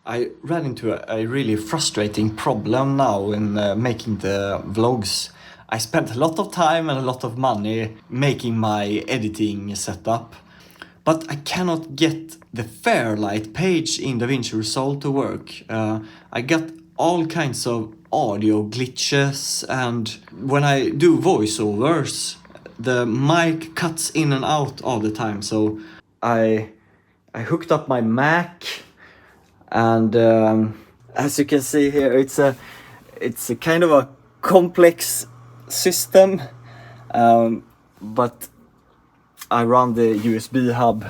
I ran into a really frustrating problem now in making the vlogs. I spent a lot of time and a lot of money making my editing setup, but I cannot get the Fairlight page in DaVinci Resolve to work. I got all kinds of audio glitches, and when I do voiceovers, the mic cuts in and out all the time. So I hooked up my Mac, and as you can see here, it's a kind of a complex system, but I run the USB hub.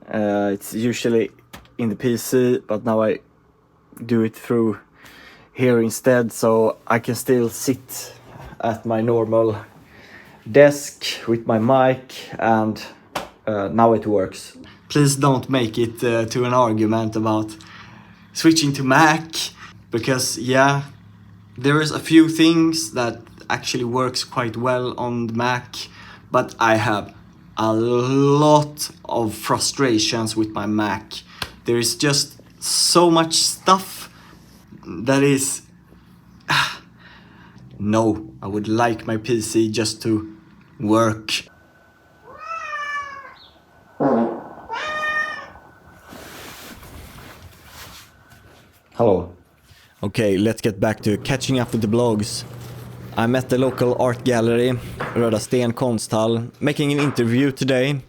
It's usually in the PC, but now I do it through here instead, so I can still sit at my normal desk with my mic, and now it works. Please don't make it to an argument about switching to Mac, because yeah, there is a few things that actually works quite well on the Mac, but I have a lot of frustrations with my Mac. There is just so much stuff that is... No, I would like my PC just to work. Hello. Okay, let's get back to catching up with the blogs. I'm at the local art gallery, Röda Sten Konsthall, making an interview today.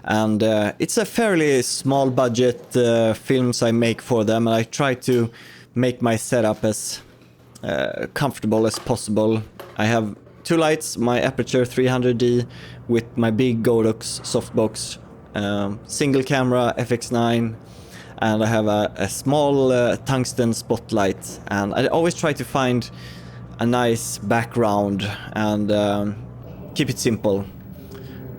And it's a fairly small budget films I make for them, and I try to make my setup as comfortable as possible. I have two lights, my Aperture 300D with my big Godox softbox, single camera fx-9, and I have a small tungsten spotlight, and I always try to find a nice background and keep it simple.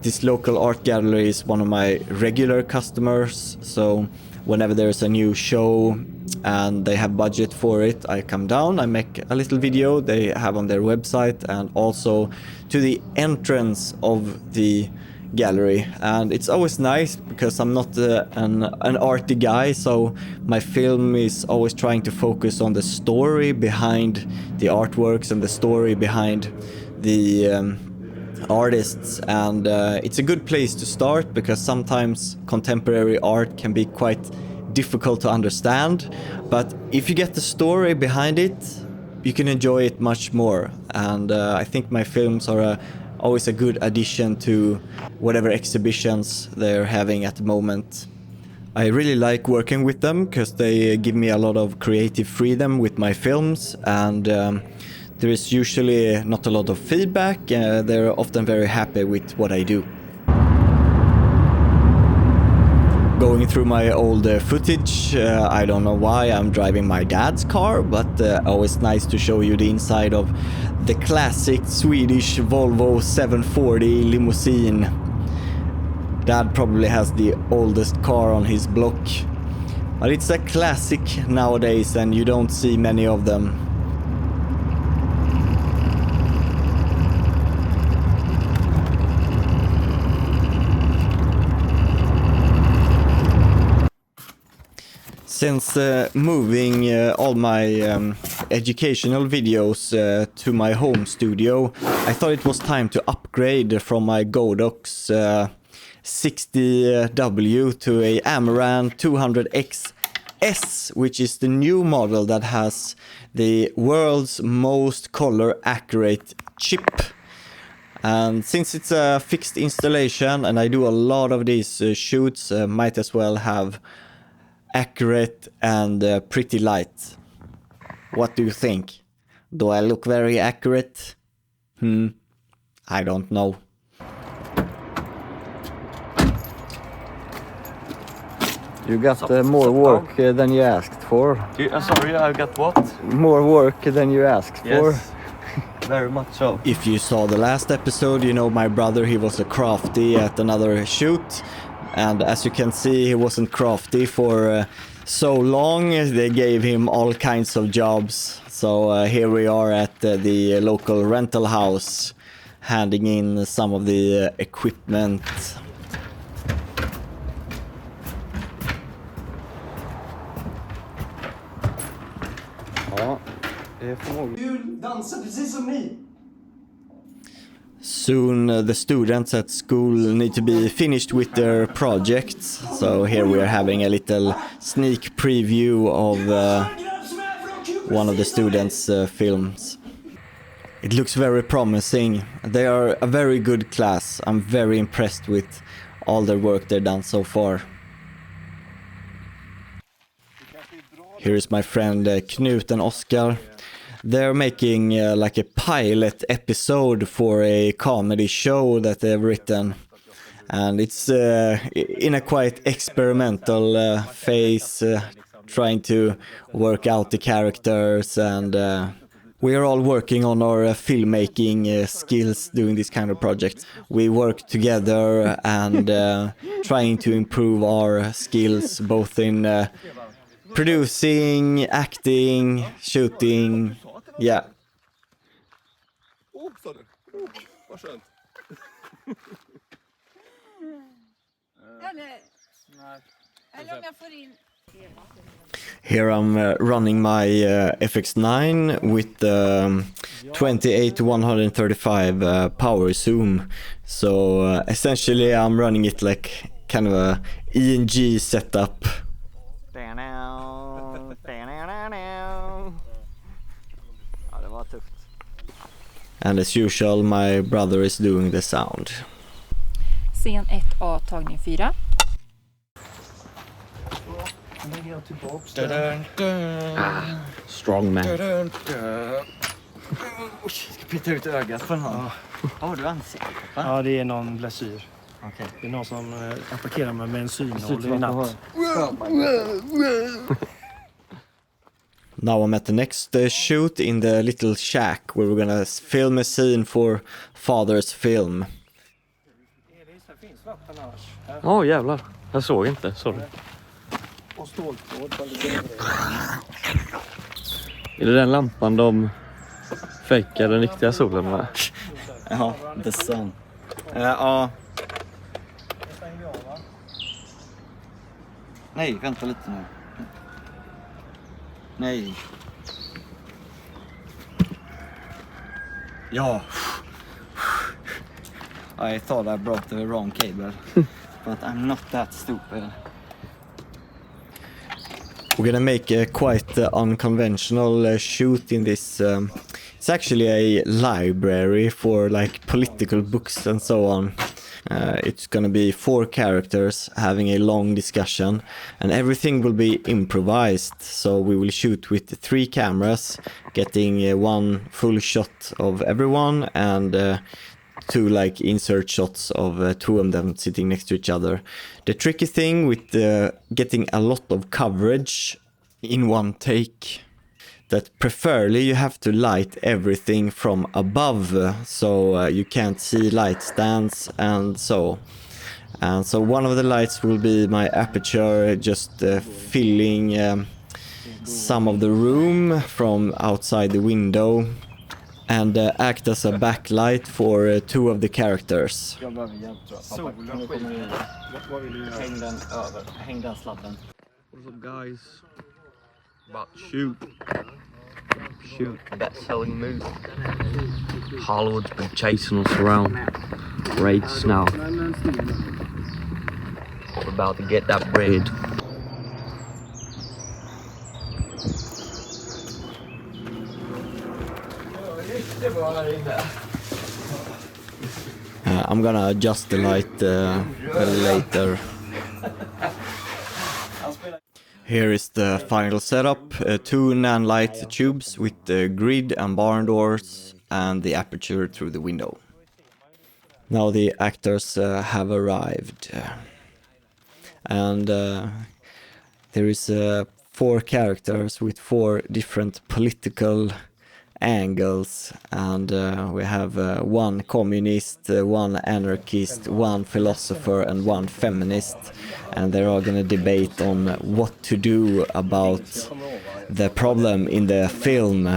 This local art gallery is one of my regular customers, so whenever there's a new show and they have budget for it, I come down, I make a little video they have on their website, and also to the entrance of the gallery. And it's always nice because I'm not an arty guy, so my film is always trying to focus on the story behind the artworks and the story behind the artists, and it's a good place to start because sometimes contemporary art can be quite difficult to understand, but if you get the story behind it, you can enjoy it much more. And I think my films are always a good addition to whatever exhibitions they're having at the moment. I really like working with them because they give me a lot of creative freedom with my films, and there is usually not a lot of feedback. They're often very happy with what I do. Going through my old footage, I don't know why I'm driving my dad's car, but always nice to show you the inside of the classic Swedish Volvo 740 limousine. Dad probably has the oldest car on his block, but it's a classic nowadays and you don't see many of them. Since moving all my educational videos to my home studio, I thought it was time to upgrade from my Godox 60W to a Amaran 200XS, which is the new model that has the world's most color accurate chip. And since it's a fixed installation and I do a lot of these shoots, might as well have accurate and pretty light. What do you think? Do I look very accurate? I don't know. You got more work than you asked for. Sorry, I got what? More work than you asked for. Very much so. If you saw the last episode, you know my brother, he was a crafty at another shoot. And as you can see, he wasn't crafty for so long. They gave him all kinds of jobs. So here we are at the local rental house, handing in some of the equipment. Ja, det är förmodligen... Dansa precis som ni. Soon the students at school need to be finished with their projects, so here we are having a little sneak preview of one of the students' films. It looks very promising. They are a very good class. I'm very impressed with all the work they've done so far. Here is my friend Knut and Oskar. They're making like a pilot episode for a comedy show that they've written. And it's in a quite experimental phase, trying to work out the characters, and we are all working on our filmmaking skills doing this kind of project. We work together and trying to improve our skills both in producing, acting, shooting, yeah. Vad skönt. Eller om jag får in... Here I'm running my fx-9 with the 28-135 power zoom. So essentially I'm running it like kind of a ENG setup. Ja, det var tufft. And as usual my brother is doing the sound. Scen 1A, tagning 4. Strong man. Ska peta ut ögat på någon. Vad har du ansiktet? Ja, det är någon blessyr. Okej. Det är någon som attackerar mig med en synål i natt. Now I'm at the next shoot in the little shack where we're gonna film a scene for father's film. Åh, jävlar. Jag såg inte, sorry. Och ståltråd. Är det den lampan de fejkar den riktiga solen med? Ja, the sun. Ja. Nej, vänta lite nu. Nej. Ja. I thought I brought the wrong cable, But I'm not that stupid. we're gonna make a quite unconventional shoot in this. It's actually a library for like political books and so on. It's gonna be 4 characters having a long discussion, and everything will be improvised. So we will shoot with 3 cameras, getting one full shot of everyone and 2 like insert shots of 2 of them sitting next to each other. The tricky thing with getting a lot of coverage in one take, that preferably you have to light everything from above, so you can't see light stands and so. And so one of the lights will be my aperture, just filling some of the room from outside the window, and act as a backlight for 2 of the characters. Häng den sladden. What's up guys? About to shoot. That's how we move. Hollywood's been chasing us around. Raids now. We're about to get that bread. I'm gonna adjust the light later. Here is the final setup, 2 NAND light tubes with the grid and barn doors and the aperture through the window. Now the actors have arrived. And there is 4 characters with 4 different political angles, and we have 1 communist, 1 anarchist, 1 philosopher and 1 feminist, and they're all gonna debate on what to do about the problem in the film.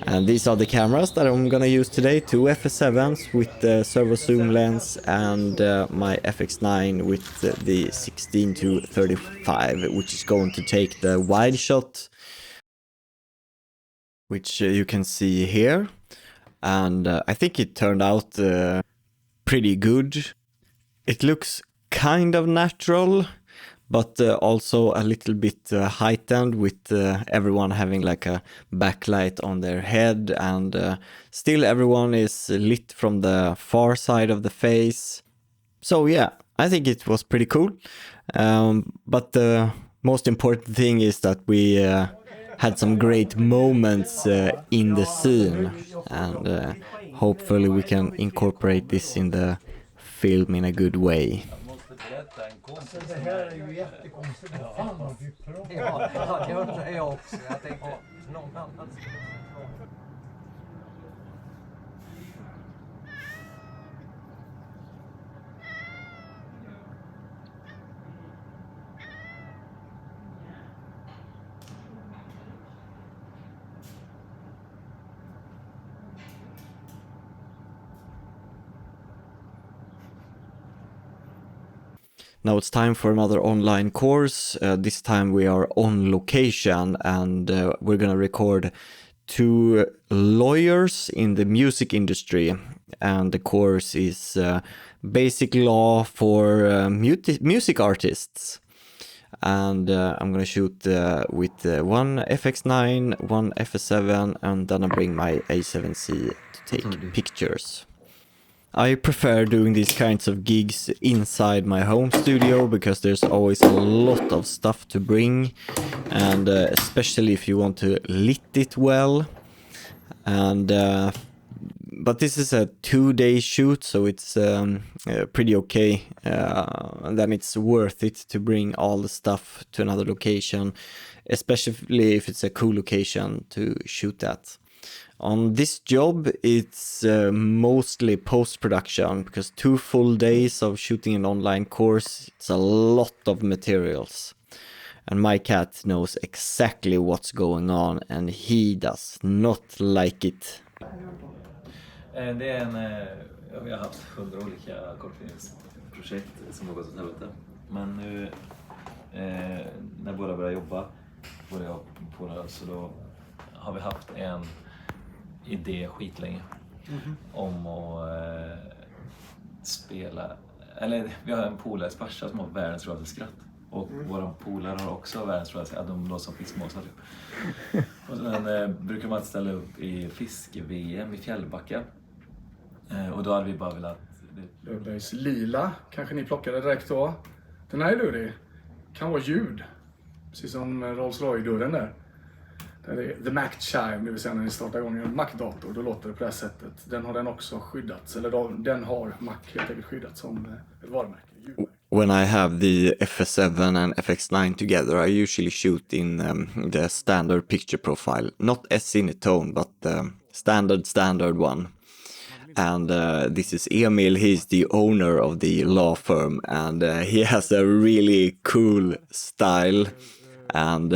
And these are the cameras that I'm gonna use today, 2 FS7s with the servo zoom lens and my fx-9 with the 16-35, which is going to take the wide shot which you can see here. And I think it turned out pretty good. It looks kind of natural, but also a little bit heightened with everyone having like a backlight on their head, and still everyone is lit from the far side of the face. So yeah, I think it was pretty cool. But the most important thing is that we had some great moments in the scene, and hopefully we can incorporate this in the film in a good way. Det här är ju jättekonstigt. Fan vad du pratar. Ja, det undrar jag också. Jag tänkte någon annan skulle prata. Now it's time for another online course. This time we are on location, and we're gonna record 2 lawyers in the music industry. And the course is basic law for music artists. And I'm gonna shoot with one fx-9, one FS7, and then I bring my A7C to take pictures. I prefer doing these kinds of gigs inside my home studio because there's always a lot of stuff to bring, and especially if you want to lit it well. And but this is a 2-day shoot, so it's pretty okay. And then it's worth it to bring all the stuff to another location, especially if it's a cool location to shoot at. On this job, it's mostly post-production, because 2 full days of shooting an online course, it's a lot of materials. And my cat knows exactly what's going on, and he does not like it. Det är vi har haft 100 olika kortfilmsprojekt som har gått åt helvete. Men nu när båda börjar jobba, både jag på det, så då har vi haft en idé skitlänge om att spela, eller vi har en polares farsa som har världens roligaste skratt, och våra polare har också världens roligaste, de låtsas som fiskmåsar typ. Och sen brukar man ställa upp i fiske-VM i Fjällbacka, och då hade vi bara velat Löfbergs lila kanske ni plockade direkt då. Den här är lurig, kan vara ljud, precis som Rolls-Royce-dörren där. Det är the Mac Chime, det vill säga när ni startar igång en Mac-dator, då låter det på det här sättet. Den har den också skyddats, eller den har Mac helt enkelt skyddats som ett varumärke. When I have the FS7 and FX9 together, I usually shoot in the standard picture profile, not S-cinetone, but standard one. And this is Emil, he's the owner of the law firm, and he has a really cool style. And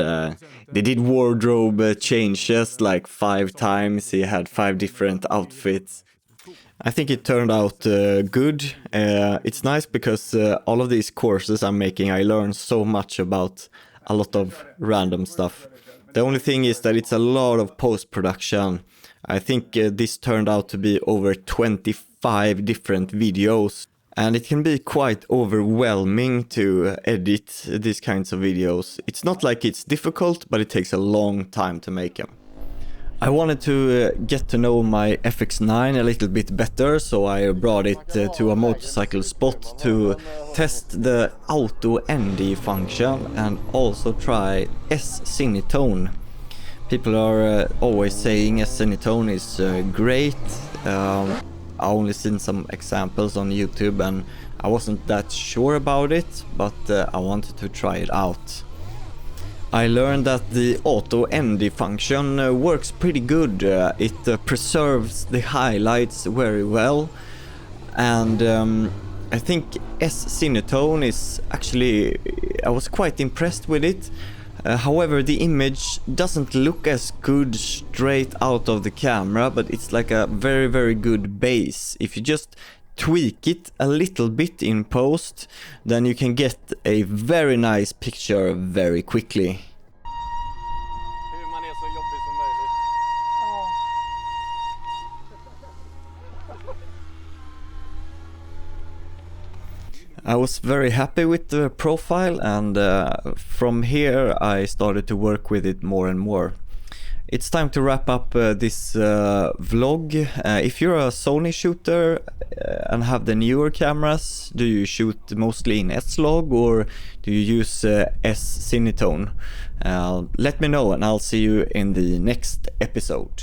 they did wardrobe changes like 5 times. He had 5 different outfits. I think it turned out good. It's nice because all of these courses I'm making, I learn so much about a lot of random stuff. The only thing is that it's a lot of post-production. I think this turned out to be over 25 different videos. And it can be quite overwhelming to edit these kinds of videos. It's not like it's difficult, but it takes a long time to make them. I wanted to get to know my fx-9 a little bit better, so I brought it to a motorcycle spot to test the auto ND function and also try S-cinetone. People are always saying S-cinetone is great. I only seen some examples on YouTube and I wasn't that sure about it, but I wanted to try it out. I learned that the auto ND function works pretty good. It preserves the highlights very well, and I think S-cinetone is actually, I was quite impressed with it. However, the image doesn't look as good straight out of the camera, but it's like a very, very good base. If you just tweak it a little bit in post, then you can get a very nice picture very quickly. Hur man är så jobbig som möjligt. I was very happy with the profile, and from here I started to work with it more and more. It's time to wrap up this vlog. If you're a Sony shooter and have the newer cameras, do you shoot mostly in S-log or do you use S-cinetone? Let me know and I'll see you in the next episode.